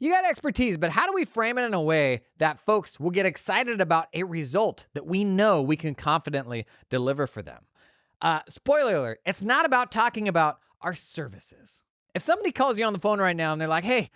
You got expertise, but how do we frame it in a way that folks will get excited about a result that we know we can confidently deliver for them? Spoiler alert, it's not about talking about our services. If somebody calls you on the phone right now and they're like, hey,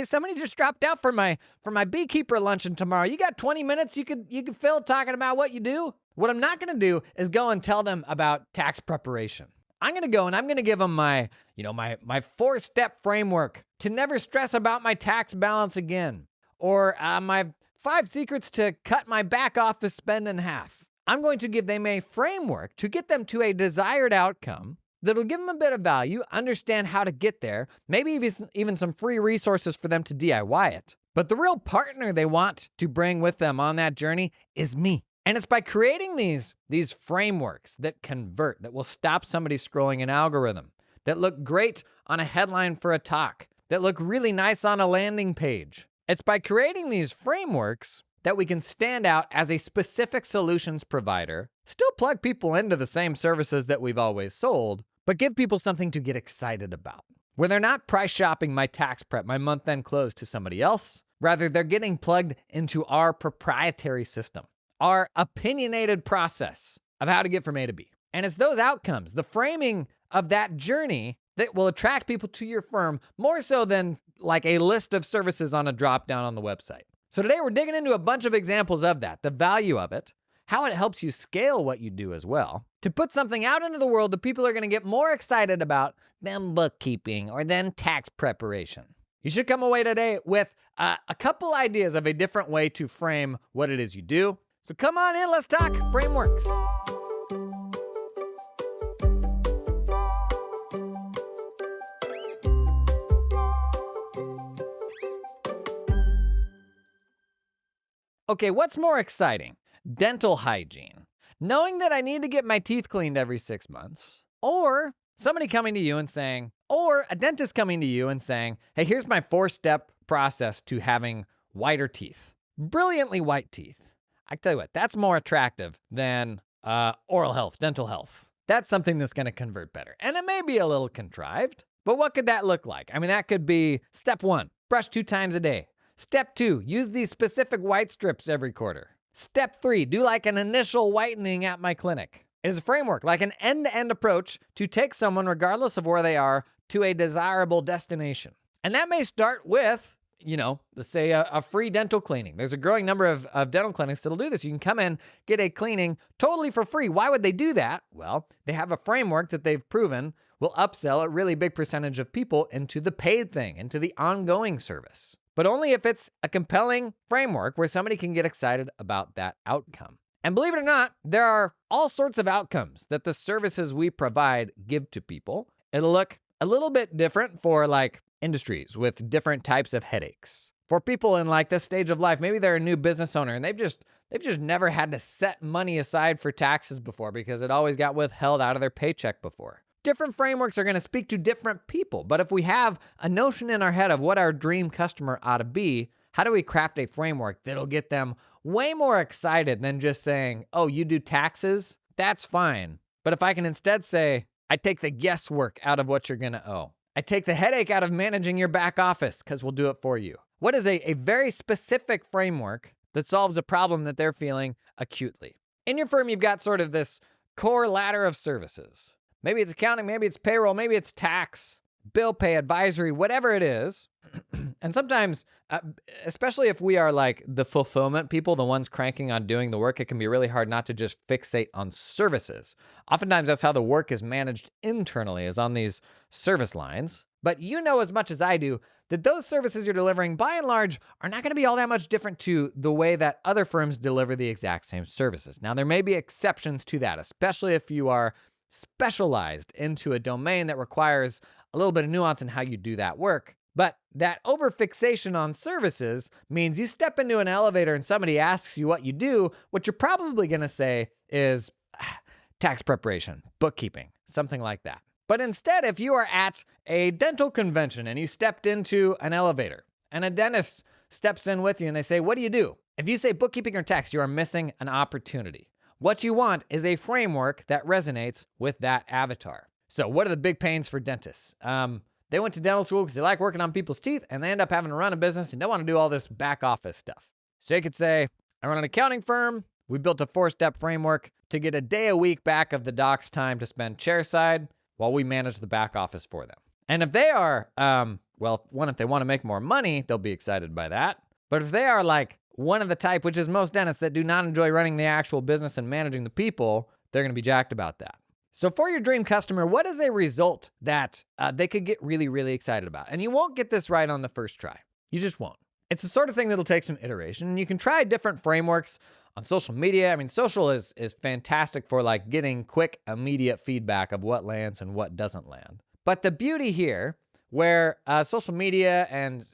somebody just dropped out for my beekeeper luncheon tomorrow. You got 20 minutes you could fill talking about what you do? What I'm not going to do is go and tell them about tax preparation. I'm going to go and I'm going to give them my 4-step framework to never stress about my tax balance again, or my 5 secrets to cut my back office spend in half. I'm going to give them a framework to get them to a desired outcome that'll give them a bit of value, understand how to get there, maybe even some free resources for them to DIY it. But the real partner they want to bring with them on that journey is me. And it's by creating these frameworks that convert, that will stop somebody scrolling an algorithm, that look great on a headline for a talk, that look really nice on a landing page. It's by creating these frameworks that we can stand out as a specific solutions provider, still plug people into the same services that we've always sold, but give people something to get excited about, where they're not price shopping my tax prep, my month-end close to somebody else. Rather, they're getting plugged into our proprietary system, our opinionated process of how to get from A to B. And it's those outcomes, the framing of that journey, that will attract people to your firm more so than like a list of services on a drop down on the website. So today we're digging into a bunch of examples of that, the value of it, how it helps you scale what you do as well, to put something out into the world that people are going to get more excited about than bookkeeping or than tax preparation. You should come away today with a couple ideas of a different way to frame what it is you do. So come on in, let's talk frameworks. Okay, what's more exciting? Dental hygiene. Knowing that I need to get my teeth cleaned every 6 months, or somebody coming to you and saying, or a dentist coming to you and saying, hey, here's my 4-step process to having whiter teeth, brilliantly white teeth. I tell you what, that's more attractive than oral health, dental health. That's something that's going to convert better. And it may be a little contrived, but what could that look like? I mean, that could be step 1, brush 2 times a day. Step 2, use these specific white strips every quarter. Step 3, do like an initial whitening at my clinic. It is a framework, like an end-to-end approach to take someone, regardless of where they are, to a desirable destination. And that may start with, let's say a free dental cleaning. There's a growing number of dental clinics that'll do this. You can come in, get a cleaning totally for free. Why would they do that? Well, they have a framework that they've proven will upsell a really big percentage of people into the paid thing, into the ongoing service. But only if it's a compelling framework where somebody can get excited about that outcome. And believe it or not, there are all sorts of outcomes that the services we provide give to people. It'll look a little bit different for like industries with different types of headaches. For people in like this stage of life, maybe they're a new business owner and they've just never had to set money aside for taxes before because it always got withheld out of their paycheck before. Different frameworks are going to speak to different people, but if we have a notion in our head of what our dream customer ought to be, how do we craft a framework that'll get them way more excited than just saying, oh, you do taxes? That's fine. But if I can instead say, I take the guesswork out of what you're going to owe. I take the headache out of managing your back office because we'll do it for you. What is a very specific framework that solves a problem that they're feeling acutely? In your firm, you've got sort of this core ladder of services. Maybe it's accounting, maybe it's payroll, maybe it's tax, bill pay, advisory, whatever it is. And sometimes, especially if we are like the fulfillment people, the ones cranking on doing the work, it can be really hard not to just fixate on services. Oftentimes, that's how the work is managed internally, is on these service lines. But you know as much as I do that those services you're delivering, by and large, are not going to be all that much different to the way that other firms deliver the exact same services. Now, there may be exceptions to that, especially if you are specialized into a domain that requires a little bit of nuance in how you do that work. But that overfixation on services means you step into an elevator and somebody asks you what you do, what you're probably going to say is tax preparation, bookkeeping, something like that. But instead, if you are at a dental convention and you stepped into an elevator and a dentist steps in with you and they say, what do you do? If you say bookkeeping or tax, you are missing an opportunity. What you want is a framework that resonates with that avatar. So what are the big pains for dentists? They went to dental school because they like working on people's teeth, and they end up having to run a business and don't want to do all this back office stuff. So you could say, I run an accounting firm. We built a 4-step framework to get a day a week back of the doc's time to spend chairside while we manage the back office for them. And if they are, if they want to make more money, they'll be excited by that. But if they are like one of the type, which is most dentists that do not enjoy running the actual business and managing the people, they're going to be jacked about that. So for your dream customer, what is a result that they could get really, really excited about? And you won't get this right on the first try. You just won't. It's the sort of thing that'll take some iteration. And you can try different frameworks on social media. I mean, social is fantastic for like getting quick, immediate feedback of what lands and what doesn't land. But the beauty here, where social media and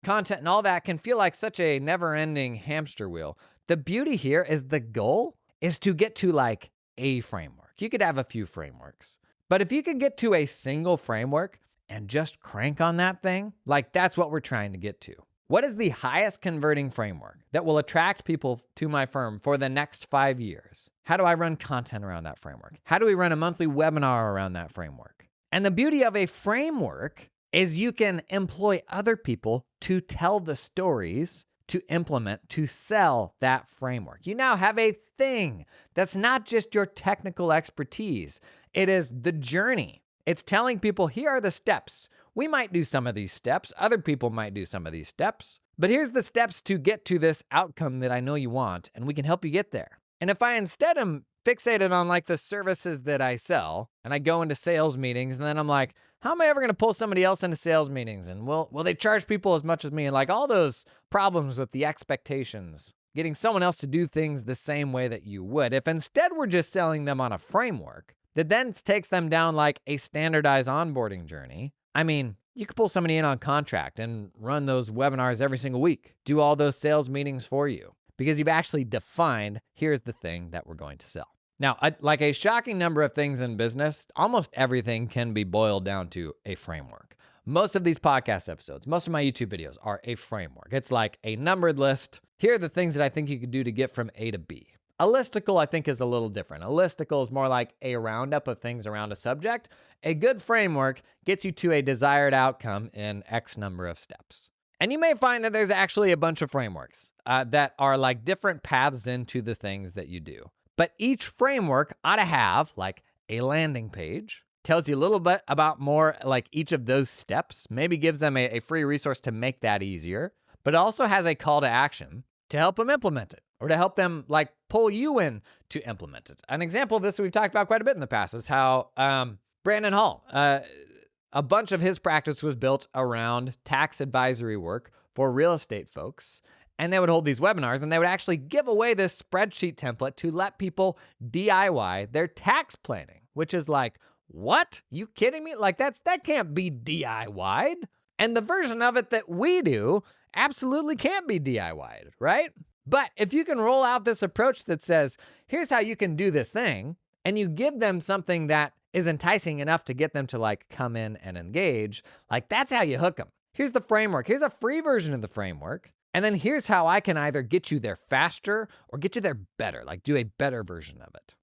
content and all that can feel like such a never-ending hamster wheel, the beauty here is the goal is to get to like a framework. You could have a few frameworks, but if you could get to a single framework and just crank on that thing, like that's what we're trying to get to. What is the highest converting framework that will attract people to my firm for the next 5 years? How do I run content around that framework? How do we run a monthly webinar around that framework? And the beauty of a framework is you can employ other people to tell the stories, to implement, to sell that framework. You now have a thing that's not just your technical expertise. It is the journey. It's telling people, here are the steps. We might do some of these steps. Other people might do some of these steps. But here's the steps to get to this outcome that I know you want, and we can help you get there. And if I instead am fixated on like the services that I sell, and I go into sales meetings, and then I'm like, how am I ever going to pull somebody else into sales meetings? And will they charge people as much as me? And like all those problems with the expectations, getting someone else to do things the same way that you would. If instead we're just selling them on a framework that then takes them down like a standardized onboarding journey, I mean, you could pull somebody in on contract and run those webinars every single week, do all those sales meetings for you, because you've actually defined, here's the thing that we're going to sell. Now, like a shocking number of things in business, almost everything can be boiled down to a framework. Most of these podcast episodes, most of my YouTube videos are a framework. It's like a numbered list. Here are the things that I think you could do to get from A to B. A listicle, I think, is a little different. A listicle is more like a roundup of things around a subject. A good framework gets you to a desired outcome in X number of steps. And you may find that there's actually a bunch of frameworks that are like different paths into the things that you do. But each framework ought to have like a landing page, tells you a little bit about more like each of those steps, maybe gives them a free resource to make that easier, but also has a call to action to help them implement it or to help them like pull you in to implement it. An example of this we've talked about quite a bit in the past is how Brandon Hall, a bunch of his practice was built around tax advisory work for real estate folks. And they would hold these webinars and they would actually give away this spreadsheet template to let people DIY their tax planning, which is like, what? You kidding me? Like that can't be DIY'd. And the version of it that we do absolutely can't be DIY'd, right? But if you can roll out this approach that says, here's how you can do this thing, and you give them something that is enticing enough to get them to like come in and engage, like that's how you hook them. Here's the framework. Here's a free version of the framework. And then here's how I can either get you there faster or get you there better, like do a better version of it.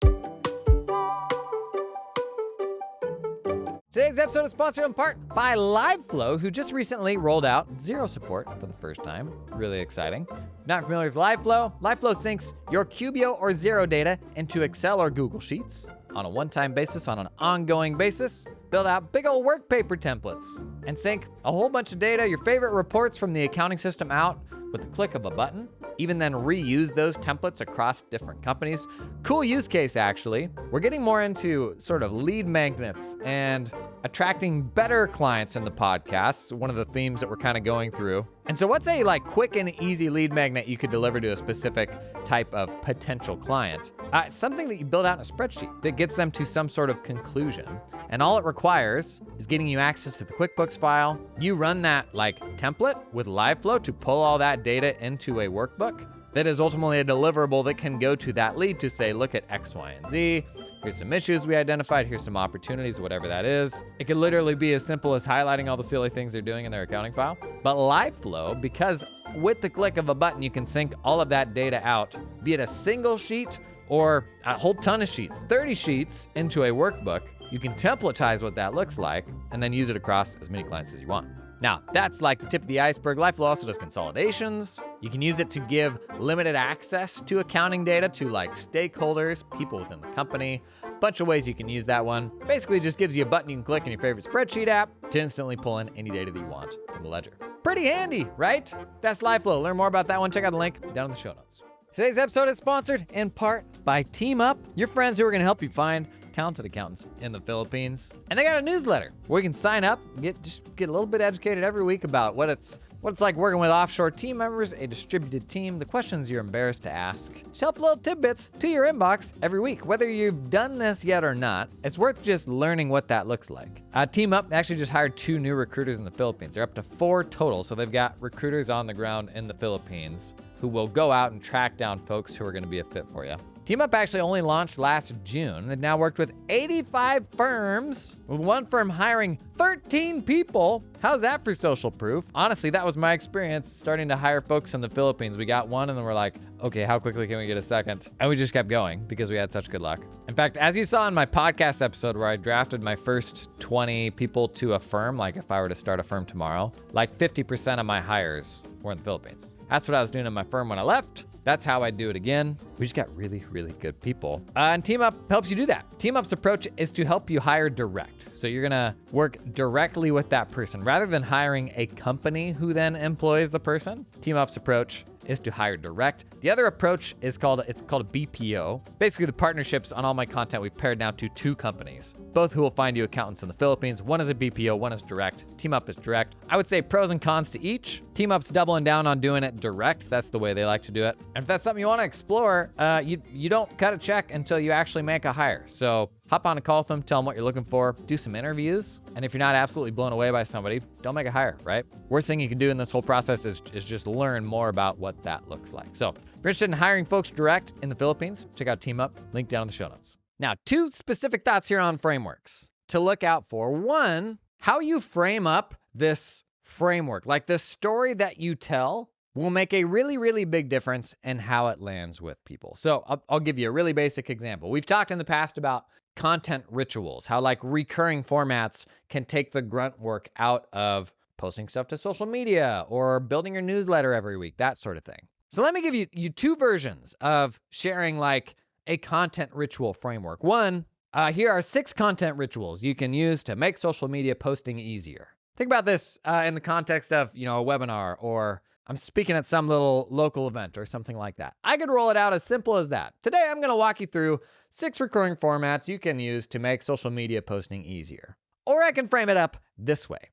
Today's episode is sponsored in part by LiveFlow, who just recently rolled out Zero support for the first time. Really exciting. Not familiar with LiveFlow? LiveFlow syncs your Cubio or Zero data into Excel or Google Sheets on a one-time basis, on an ongoing basis. Build out big old work paper templates and sync a whole bunch of data, your favorite reports from the accounting system out with the click of a button. Even then reuse those templates across different companies. Cool use case, actually. We're getting more into sort of lead magnets and attracting better clients in the podcasts, one of the themes that we're kind of going through. And so what's a like quick and easy lead magnet you could deliver to a specific type of potential client? It's something that you build out in a spreadsheet that gets them to some sort of conclusion. And all it requires is getting you access to the QuickBooks file. You run that like template with LiveFlow to pull all that data into a workbook that is ultimately a deliverable that can go to that lead to say, look at X, Y, and Z. Here's some issues we identified. Here's some opportunities, whatever that is. It could literally be as simple as highlighting all the silly things they're doing in their accounting file. But LiveFlow, because with the click of a button, you can sync all of that data out, be it a single sheet or a whole ton of sheets, 30 sheets into a workbook. You can templatize what that looks like and then use it across as many clients as you want. Now, that's like the tip of the iceberg. LifeFlow also does consolidations. You can use it to give limited access to accounting data to like stakeholders, people within the company. A bunch of ways you can use that one. Basically just gives you a button you can click in your favorite spreadsheet app to instantly pull in any data that you want from the ledger. Pretty handy, right? That's LifeFlow. Learn more about that one. Check out the link down in the show notes. Today's episode is sponsored in part by Team Up, your friends who are going to help you find talented accountants in the Philippines. And they got a newsletter where you can sign up, get a little bit educated every week about what it's like working with offshore team members, a distributed team, the questions you're embarrassed to ask. Just help little tidbits to your inbox every week. Whether you've done this yet or not, it's worth just learning what that looks like. Team Up actually just hired 2 new recruiters in the Philippines. They're up to 4 total, so they've got recruiters on the ground in the Philippines who will go out and track down folks who are going to be a fit for you. Team Up actually only launched last June. They've now worked with 85 firms, with one firm hiring 13 people. How's that for social proof? Honestly, that was my experience starting to hire folks in the Philippines. We got one and then we're like, okay, how quickly can we get a second? And we just kept going because we had such good luck. In fact, as you saw in my podcast episode where I drafted my first 20 people to a firm, like if I were to start a firm tomorrow, like 50% of my hires were in the Philippines. That's what I was doing in my firm when I left. That's how I do it again. We just got really, really good people. And Team Up helps you do that. Team Up's approach is to help you hire direct. So you're gonna work directly with that person rather than hiring a company who then employs the person. Team Up's approach is to hire direct. The other approach is called a BPO. Basically, the partnerships on all my content we've paired now to 2 companies, both who will find you accountants in the Philippines. One is a BPO, one is direct. Team Up is direct. I would say pros and cons to each. Team Up's doubling down on doing it direct. That's the way they like to do it. And if that's something you want to explore, you don't cut a check until you actually make a hire. So hop on a call with them, tell them what you're looking for, do some interviews. And if you're not absolutely blown away by somebody, don't make a hire, right? Worst thing you can do in this whole process is just learn more about what that looks like. So if you're interested in hiring folks direct in the Philippines, check out Team Up, link down in the show notes. Now, 2 specific thoughts here on frameworks to look out for. One, how you frame up this framework, like the story that you tell will make a really, really big difference in how it lands with people. So I'll give you a really basic example. We've talked in the past about content rituals, how like recurring formats can take the grunt work out of posting stuff to social media or building your newsletter every week, that sort of thing. So let me give you 2 versions of sharing like a content ritual framework. One, here are 6 content rituals you can use to make social media posting easier. Think about this in the context of, a webinar, or I'm speaking at some little local event or something like that. I could roll it out as simple as that. Today, I'm going to walk you through 6 recurring formats you can use to make social media posting easier. Or I can frame it up this way.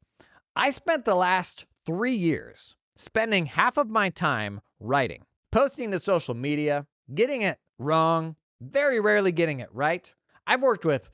I spent the last 3 years spending half of my time writing, posting to social media, getting it wrong, very rarely getting it right. I've worked with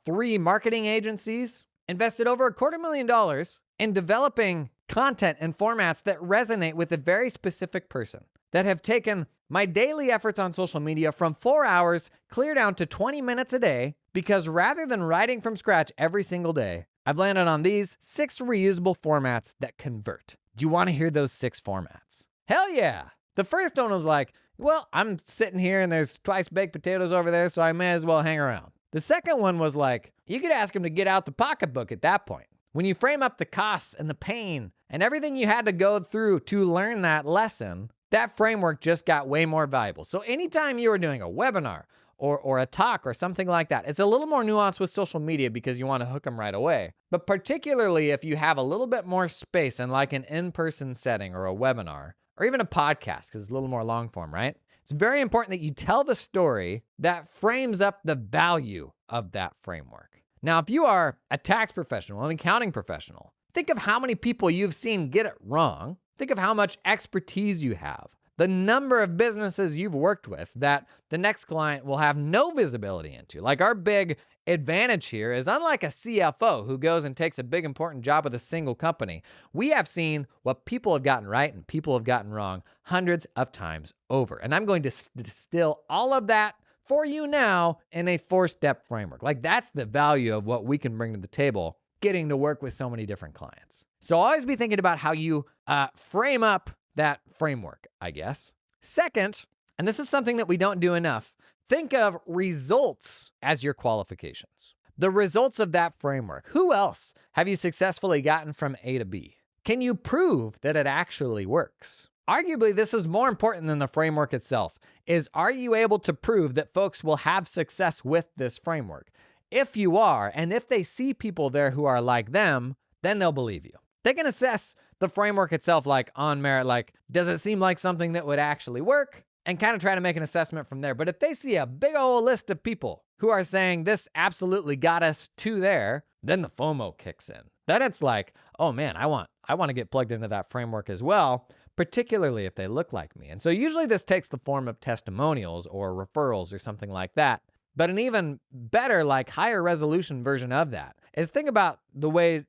3 marketing agencies, invested over $250,000 in developing content and formats that resonate with a very specific person, that have taken my daily efforts on social media from 4 hours clear down to 20 minutes a day, because rather than writing from scratch every single day, I've landed on these 6 reusable formats that convert. Do you want to hear those 6 formats? Hell yeah. The first one was like, well, I'm sitting here and there's twice baked potatoes over there, so I may as well hang around. The second one was like, you could ask him to get out the pocketbook at that point. When you frame up the costs and the pain and everything you had to go through to learn that lesson, that framework just got way more valuable. So anytime you are doing a webinar or a talk or something like that, it's a little more nuanced with social media because you want to hook them right away. But particularly if you have a little bit more space in like an in-person setting or a webinar or even a podcast, because it's a little more long form, right? It's very important that you tell the story that frames up the value of that framework. Now, if you are a tax professional, an accounting professional, think of how many people you've seen get it wrong. Think of how much expertise you have. The number of businesses you've worked with that the next client will have no visibility into. Like, our big advantage here is, unlike a CFO who goes and takes a big important job with a single company, we have seen what people have gotten right and people have gotten wrong hundreds of times over. And I'm going to distill all of that for you now in a 4-step framework. Like, that's the value of what we can bring to the table, getting to work with so many different clients. So always be thinking about how you frame up that framework, I guess. Second, and this is something that we don't do enough, think of results as your qualifications. the results of that framework. Who else have you successfully gotten from A to B? Can you prove that it actually works? Arguably, this is more important than the framework itself, is are you able to prove that folks will have success with this framework? If you are, and if they see people there who are like them, then they'll believe you. They can assess the framework itself like on merit, like, does it seem like something that would actually work? And kind of try to make an assessment from there. But if they see a big old list of people who are saying this absolutely got us to there, then the FOMO kicks in. Then it's like, oh man, I want to get plugged into that framework as well, particularly if they look like me. And so usually this takes the form of testimonials or referrals or something like that. But an even better, like higher resolution version of that is think about the way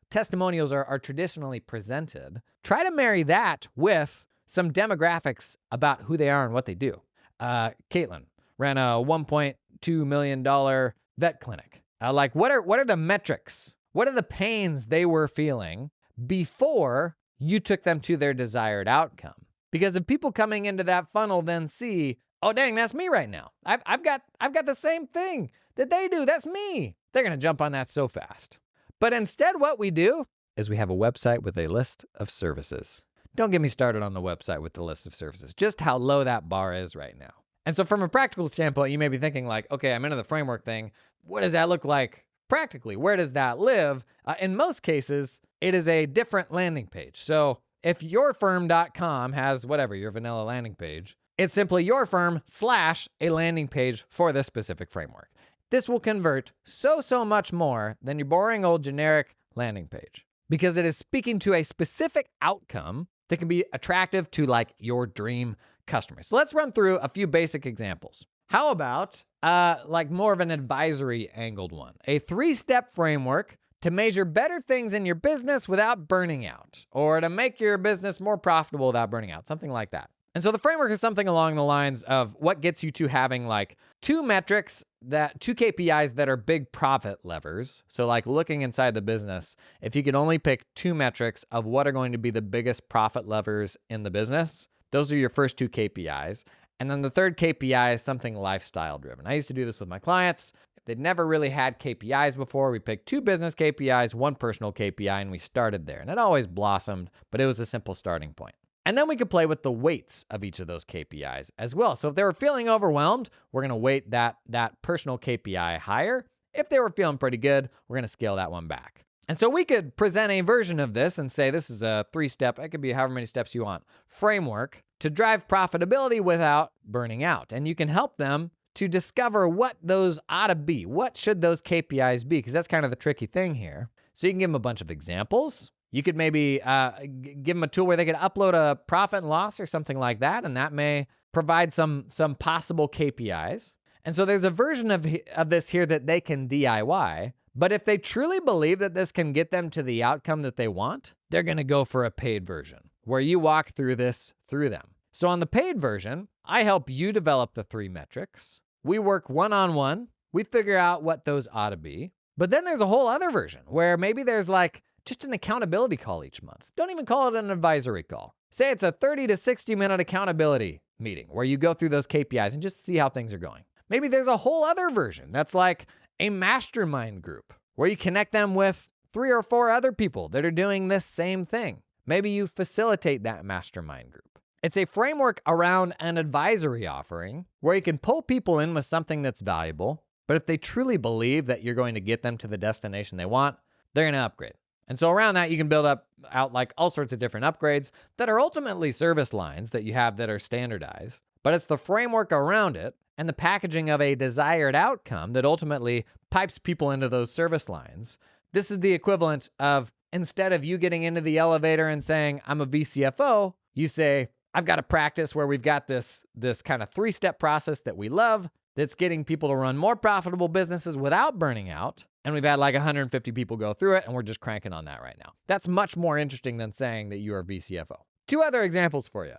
testimonials are traditionally presented. Try to marry that with some demographics about who they are and what they do. Caitlin ran a $1.2 million vet clinic. What are the metrics? What are the pains they were feeling before you took them to their desired outcome? Because if people coming into that funnel then see, oh dang, that's me right now. I've got the same thing that they do. That's me. They're gonna jump on that so fast. But instead, what we do is we have a website with a list of services. Don't get me started on the website with the list of services, just how low that bar is right now. And so from a practical standpoint, you may be thinking like, okay, I'm into the framework thing. What does that look like practically? Where does that live? In most cases, it is a different landing page. So if yourfirm.com has whatever, your vanilla landing page, it's simply yourfirm / a landing page for this specific framework. This will convert so much more than your boring old generic landing page because it is speaking to a specific outcome that can be attractive to like your dream customers. So let's run through a few basic examples. How about like more of an advisory angled one? A 3-step framework to measure better things in your business without burning out, or to make your business more profitable without burning out, something like that. And so the framework is something along the lines of what gets you to having like 2 KPIs that are big profit levers. So like looking inside the business, if you could only pick 2 metrics of what are going to be the biggest profit levers in the business, those are your first 2 KPIs. And then the third KPI is something lifestyle driven. I used to do this with my clients. If they'd never really had KPIs before, we picked 2 business KPIs, 1 personal KPI, and we started there. And it always blossomed, but it was a simple starting point. And then we could play with the weights of each of those KPIs as well. So if they were feeling overwhelmed, we're going to weight that personal KPI higher. If they were feeling pretty good, we're going to scale that one back. And so we could present a version of this and say this is a 3-step, it could be however many steps you want, framework to drive profitability without burning out. And you can help them to discover what those ought to be. What should those KPIs be? Because that's kind of the tricky thing here. So you can give them a bunch of examples. You could maybe give them a tool where they could upload a profit and loss or something like that, and that may provide some possible KPIs. And so there's a version of this here that they can DIY, but if they truly believe that this can get them to the outcome that they want, they're going to go for a paid version where you walk through this through them. So on the paid version, I help you develop the 3 metrics. We work one-on-one. We figure out what those ought to be. But then there's a whole other version where maybe there's like just an accountability call each month. Don't even call it an advisory call. Say it's a 30 to 60 minute accountability meeting where you go through those KPIs and just see how things are going. Maybe there's a whole other version that's like a mastermind group where you connect them with 3 or 4 other people that are doing this same thing. Maybe you facilitate that mastermind group. It's a framework around an advisory offering where you can pull people in with something that's valuable, but if they truly believe that you're going to get them to the destination they want, they're going to upgrade. And so around that, you can build out like all sorts of different upgrades that are ultimately service lines that you have that are standardized, but it's the framework around it and the packaging of a desired outcome that ultimately pipes people into those service lines. This is the equivalent of instead of you getting into the elevator and saying, I'm a VCFO, you say, I've got a practice where we've got this kind of 3-step process that we love that's getting people to run more profitable businesses without burning out. And we've had like 150 people go through it, and we're just cranking on that right now. That's much more interesting than saying that you are VCFO. 2 other examples for you.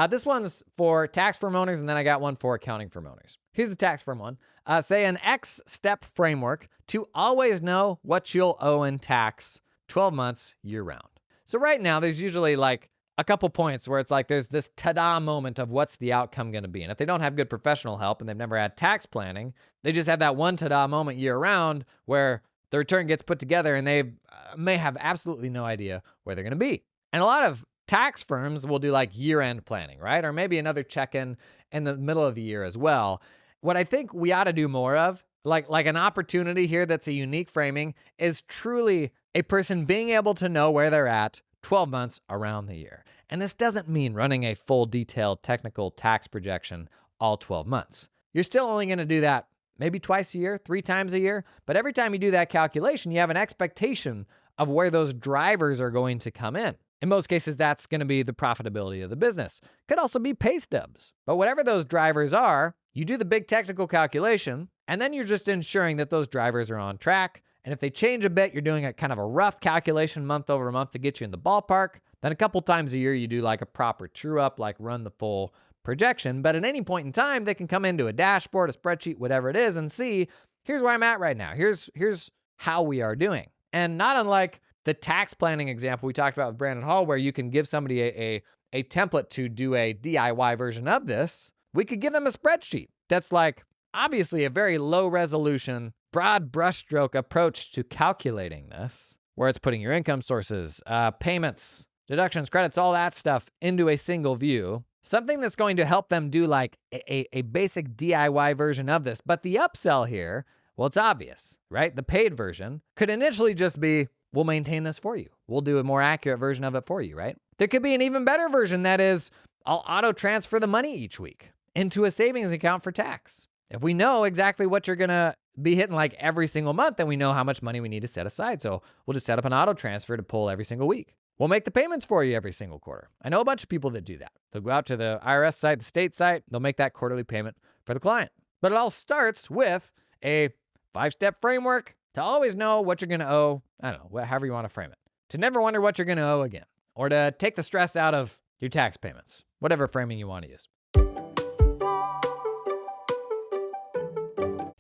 This one's for tax firm owners, and then I got one for accounting firm owners. Here's the tax firm one. Say an X-step framework to always know what you'll owe in tax 12 months year-round. So right now, there's usually like a couple points where it's like there's this ta-da moment of what's the outcome going to be. And if they don't have good professional help and they've never had tax planning, they just have that one ta-da moment year round where the return gets put together and they may have absolutely no idea where they're going to be. And a lot of tax firms will do like year-end planning, right? Or maybe another check-in in the middle of the year as well. What I think we ought to do more of, like an opportunity here that's a unique framing, is truly a person being able to know where they're at 12 months around the year. And this doesn't mean running a full detailed technical tax projection all 12 months. You're still only going to do that maybe twice a year, 3 times a year. But every time you do that calculation, you have an expectation of where those drivers are going to come in. In most cases, that's going to be the profitability of the business. Could also be pay stubs. But whatever those drivers are, you do the big technical calculation, and then you're just ensuring that those drivers are on track. And if they change a bit, you're doing a kind of a rough calculation month over month to get you in the ballpark. Then a couple times a year, you do like a proper true up, like run the full projection. But at any point in time, they can come into a dashboard, a spreadsheet, whatever it is, and see, here's where I'm at right now. Here's how we are doing. And not unlike the tax planning example we talked about with Brandon Hall, where you can give somebody a template to do a DIY version of this, we could give them a spreadsheet that's like obviously a very low resolution, broad brushstroke approach to calculating this, where it's putting your income sources, payments, deductions, credits, all that stuff into a single view. Something that's going to help them do like a basic DIY version of this. But the upsell here, well, it's obvious, right? The paid version could initially just be, we'll maintain this for you. We'll do a more accurate version of it for you, right? There could be an even better version that is, I'll auto transfer the money each week into a savings account for tax. If we know exactly what you're going to be hitting like every single month, then we know how much money we need to set aside. So we'll just set up an auto transfer to pull every single week. We'll make the payments for you every single quarter. I know a bunch of people that do that. They'll go out to the IRS site, the state site, they'll make that quarterly payment for the client. But it all starts with a 5-step framework to always know what you're going to owe. I don't know, however you want to frame it. To never wonder what you're going to owe again. Or to take the stress out of your tax payments. Whatever framing you want to use.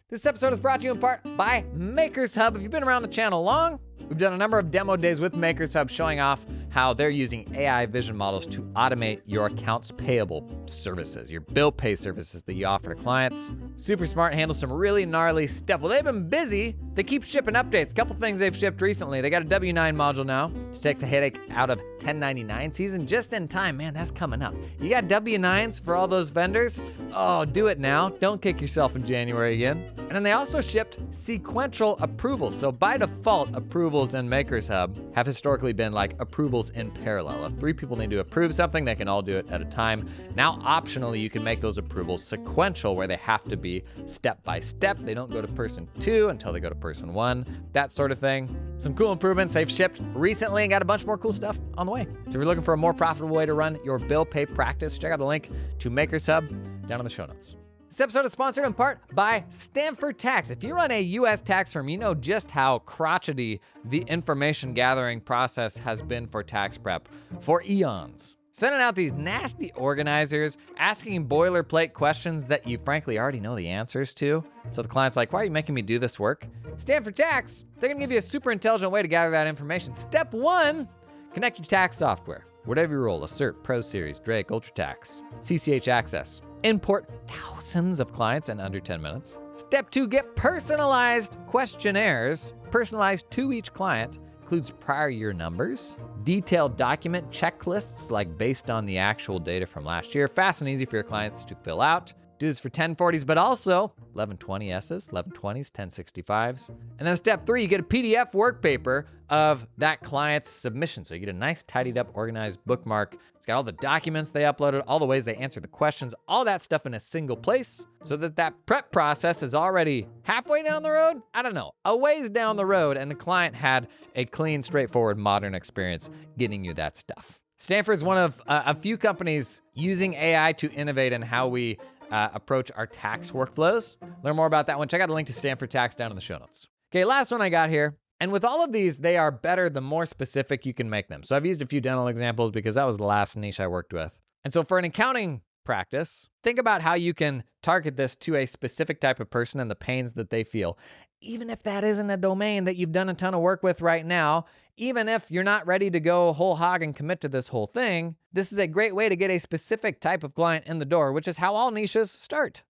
This episode is brought to you in part by Makers Hub. If you've been around the channel long, we've done a number of demo days with Makers Hub showing off how they're using AI vision models to automate your accounts payable services, your bill pay services that you offer to clients. Super smart, handle some really gnarly stuff. Well, they've been busy. They keep shipping updates. A couple things they've shipped recently. They got a W-9 module now to take the headache out of 1099 season just in time. Man, that's coming up. You got W-9s for all those vendors? Oh, do it now. Don't kick yourself in January again. And then they also shipped sequential approvals. So by default, approvals in Makers Hub have historically been like approvals in parallel. If 3 people need to approve something, they can all do it at a time. Now, optionally, you can make those approvals sequential, where they have to be step by step. They don't go to person 2 until they go to person 1, that sort of thing. Some cool improvements they've shipped recently and got a bunch more cool stuff on the way. So if you're looking for a more profitable way to run your bill pay practice, check out the link to Makers Hub down in the show notes. This episode is sponsored in part by Stanford Tax. If you run a U.S. tax firm, you know just how crotchety the information gathering process has been for tax prep for eons. Sending out these nasty organizers, asking boilerplate questions that you frankly already know the answers to. So the client's like, why are you making me do this work? Stanford Tax, they're gonna give you a super intelligent way to gather that information. Step 1, connect your tax software. Whatever your role, Assert, Pro Series, Drake, UltraTax, CCH Access. Import thousands of clients in under 10 minutes. Step 2, get personalized questionnaires, personalized to each client, includes prior year numbers, detailed document checklists, like based on the actual data from last year. Fast and easy for your clients to fill out. Do this for 1040s, but also 1120Ss, 1120s, 1065s. And then step 3, you get a PDF work paper of that client's submission. So you get a nice, tidied up, organized bookmark. It's got all the documents they uploaded, all the ways they answered the questions, all that stuff in a single place, so that prep process is already halfway down the road. I don't know, a ways down the road, and the client had a clean, straightforward, modern experience getting you that stuff. Stanford's one of a few companies using AI to innovate in how we approach our tax workflows. Learn more about that one. Check out the link to Stanford Tax down in the show notes. Okay, last one I got here. And with all of these, they are better the more specific you can make them. So I've used a few dental examples because that was the last niche I worked with. And so for an accounting practice, think about how you can target this to a specific type of person and the pains that they feel. Even if that isn't a domain that you've done a ton of work with right now, even if you're not ready to go whole hog and commit to this whole thing, this is a great way to get a specific type of client in the door, which is how all niches start.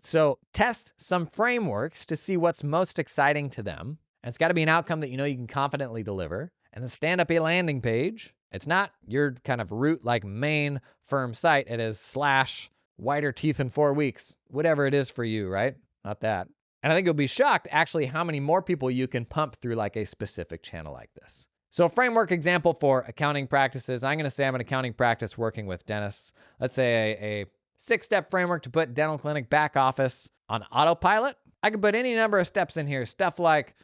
So test some frameworks to see what's most exciting to them. And it's got to be an outcome that you know you can confidently deliver. And then stand up a landing page. It's not your kind of root like main firm site. It is / whiter teeth in 4 weeks, whatever it is for you, right? Not that. And I think you'll be shocked actually how many more people you can pump through like a specific channel like this. So a framework example for accounting practices, I'm going to say I'm an accounting practice working with dentists. Let's say a 6-step framework to put dental clinic back office on autopilot. I could put any number of steps in here, stuff like,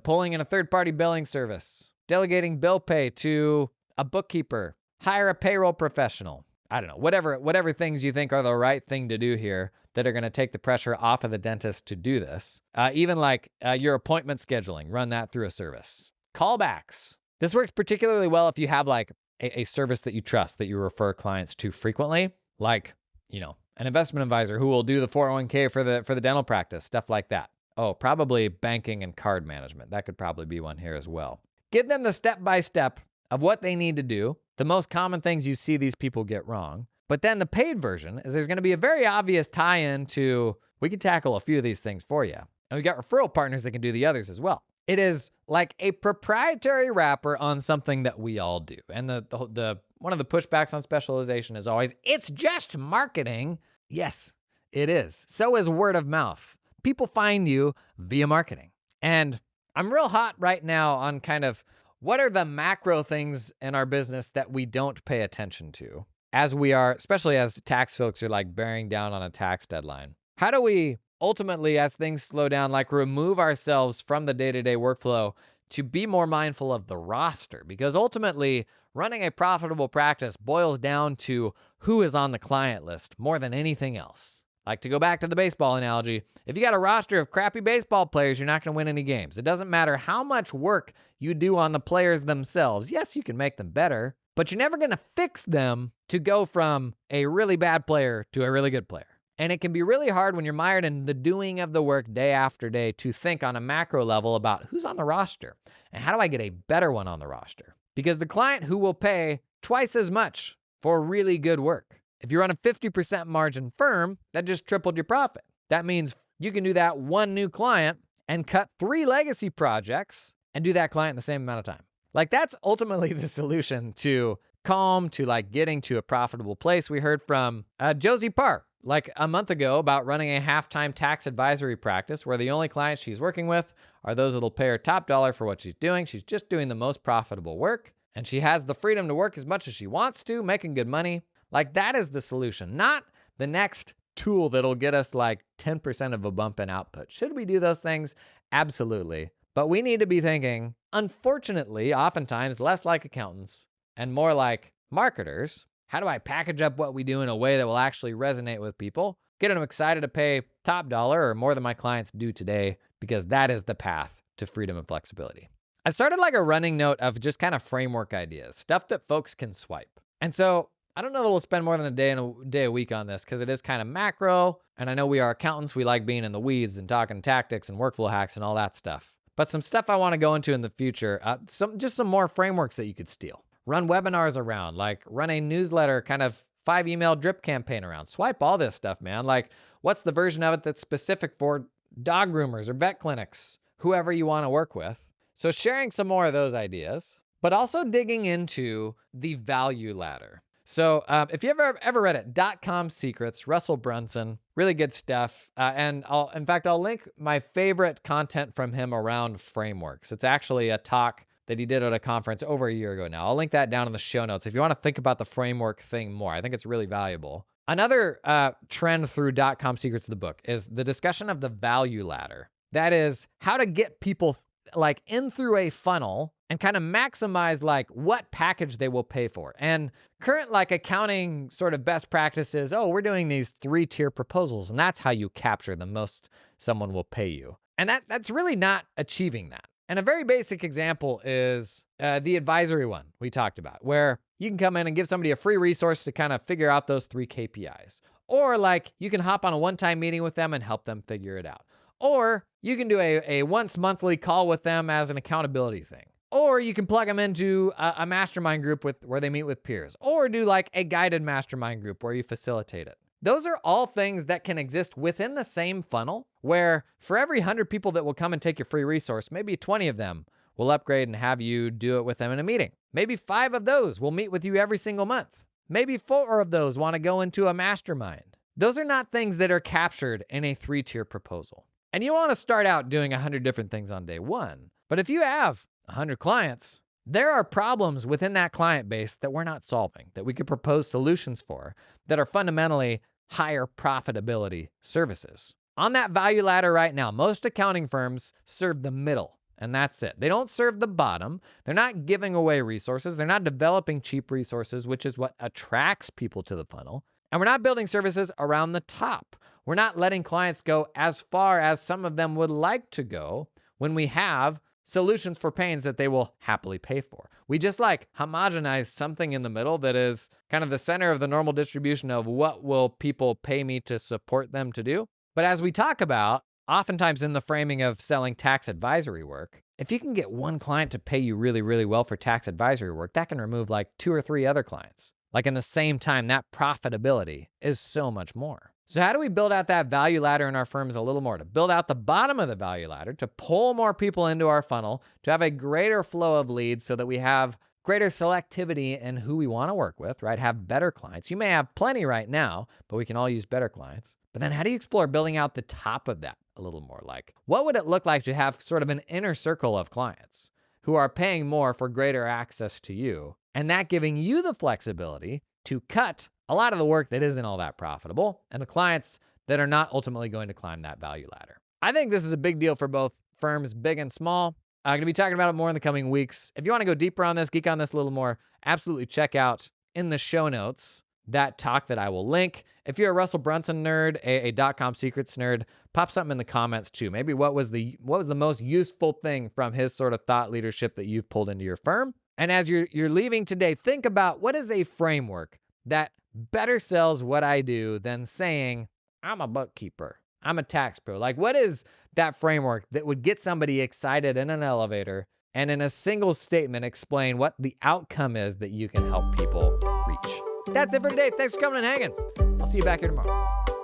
pulling in a third-party billing service, delegating bill pay to a bookkeeper, hire a payroll professional. I don't know, whatever things you think are the right thing to do here that are going to take the pressure off of the dentist to do this. Even like your appointment scheduling, run that through a service. Callbacks. This works particularly well if you have like a service that you trust, that you refer clients to frequently, like, an investment advisor who will do the 401k for the dental practice, stuff like that. Oh, probably banking and card management. That could probably be one here as well. Give them the step-by-step of what they need to do, the most common things you see these people get wrong. But then the paid version is there's going to be a very obvious tie-in to, we can tackle a few of these things for you. And we got referral partners that can do the others as well. It is like a proprietary wrapper on something that we all do. And the one of the pushbacks on specialization is always, it's just marketing. Yes, it is. So is word of mouth. People find you via marketing. And I'm real hot right now on kind of what are the macro things in our business that we don't pay attention to as we are, especially as tax folks are like bearing down on a tax deadline. How do we ultimately, as things slow down, like remove ourselves from the day-to-day workflow to be more mindful of the roster? Because ultimately, running a profitable practice boils down to who is on the client list more than anything else. Like, to go back to the baseball analogy, if you got a roster of crappy baseball players, you're not going to win any games. It doesn't matter how much work you do on the players themselves. Yes, you can make them better, but you're never going to fix them to go from a really bad player to a really good player. And it can be really hard when you're mired in the doing of the work day after day to think on a macro level about who's on the roster and how do I get a better one on the roster? Because the client who will pay twice as much for really good work. If you run a 50% margin firm, that just tripled your profit. That means you can do that one new client and cut 3 legacy projects and do that client in the same amount of time. Like, that's ultimately the solution to calm, to like getting to a profitable place. We heard from Josie Parr like a month ago about running a half-time tax advisory practice where the only clients she's working with are those that'll pay her top dollar for what she's doing. She's just doing the most profitable work, and she has the freedom to work as much as she wants to, making good money. Like, that is the solution, not the next tool that'll get us like 10% of a bump in output. Should we do those things? Absolutely. But we need to be thinking, unfortunately, oftentimes less like accountants and more like marketers. How do I package up what we do in a way that will actually resonate with people, get them excited to pay top dollar or more than my clients do today, because that is the path to freedom and flexibility. I started like a running note of just kind of framework ideas, stuff that folks can swipe. And so I don't know that we'll spend more than a day a week on this because it is kind of macro. And I know we are accountants. We like being in the weeds and talking tactics and workflow hacks and all that stuff. But some stuff I want to go into in the future, some more frameworks that you could steal. Run webinars around, like run a newsletter, kind of 5 email drip campaign around. Swipe all this stuff, man. Like, what's the version of it that's specific for dog groomers or vet clinics, whoever you want to work with? So sharing some more of those ideas, but also digging into the value ladder. So if you ever read it, .com Secrets, Russell Brunson, really good stuff. And I'll link my favorite content from him around frameworks. It's actually a talk that he did at a conference over a year ago now. I'll link that down in the show notes if you want to think about the framework thing more. I think it's really valuable. Another trend through .com Secrets of the book is the discussion of the value ladder. That is how to get people like in through a funnel and kind of maximize like what package they will pay for. And current like accounting sort of best practices, we're doing these 3-tier proposals and that's how you capture the most someone will pay you. And that's really not achieving that. And a very basic example is the advisory one we talked about, where you can come in and give somebody a free resource to kind of figure out those 3 KPIs. Or like you can hop on a one-time meeting with them and help them figure it out. Or you can do a once monthly call with them as an accountability thing. Or you can plug them into a mastermind group where they meet with peers, or do like a guided mastermind group where you facilitate it. Those are all things that can exist within the same funnel, where for every 100 people that will come and take your free resource, maybe 20 of them will upgrade and have you do it with them in a meeting. Maybe 5 of those will meet with you every single month. Maybe 4 of those want to go into a mastermind. Those are not things that are captured in a 3-tier proposal. And you want to start out doing 100 different things on day one. But if you have 100 clients, there are problems within that client base that we're not solving, that we could propose solutions for, that are fundamentally higher profitability services. On that value ladder right now, most accounting firms serve the middle, and that's it. They don't serve the bottom. They're not giving away resources. They're not developing cheap resources, which is what attracts people to the funnel. And we're not building services around the top. We're not letting clients go as far as some of them would like to go when we have solutions for pains that they will happily pay for. We just like homogenize something in the middle that is kind of the center of the normal distribution of what will people pay me to support them to do. But as we talk about, oftentimes in the framing of selling tax advisory work, if you can get one client to pay you really, really well for tax advisory work, that can remove like 2 or 3 other clients. Like in the same time, that profitability is so much more. So how do we build out that value ladder in our firms a little more? To build out the bottom of the value ladder, to pull more people into our funnel, to have a greater flow of leads so that we have greater selectivity in who we want to work with, right? Have better clients. You may have plenty right now, but we can all use better clients. But then how do you explore building out the top of that a little more? Like, what would it look like to have sort of an inner circle of clients who are paying more for greater access to you, and that giving you the flexibility to cut a lot of the work that isn't all that profitable and the clients that are not ultimately going to climb that value ladder? I think this is a big deal for both firms, big and small. I'm going to be talking about it more in the coming weeks. If you want to go deeper on this, geek on this a little more, absolutely check out in the show notes that talk that I will link. If you're a Russell Brunson nerd, a .com secrets nerd, pop something in the comments too. Maybe what was the most useful thing from his sort of thought leadership that you've pulled into your firm? And as you're leaving today, think about what is a framework that better sells what I do than saying, I'm a bookkeeper, I'm a tax pro. Like, what is that framework that would get somebody excited in an elevator and in a single statement explain what the outcome is that you can help people reach? That's it for today. Thanks for coming and hanging. I'll see you back here tomorrow.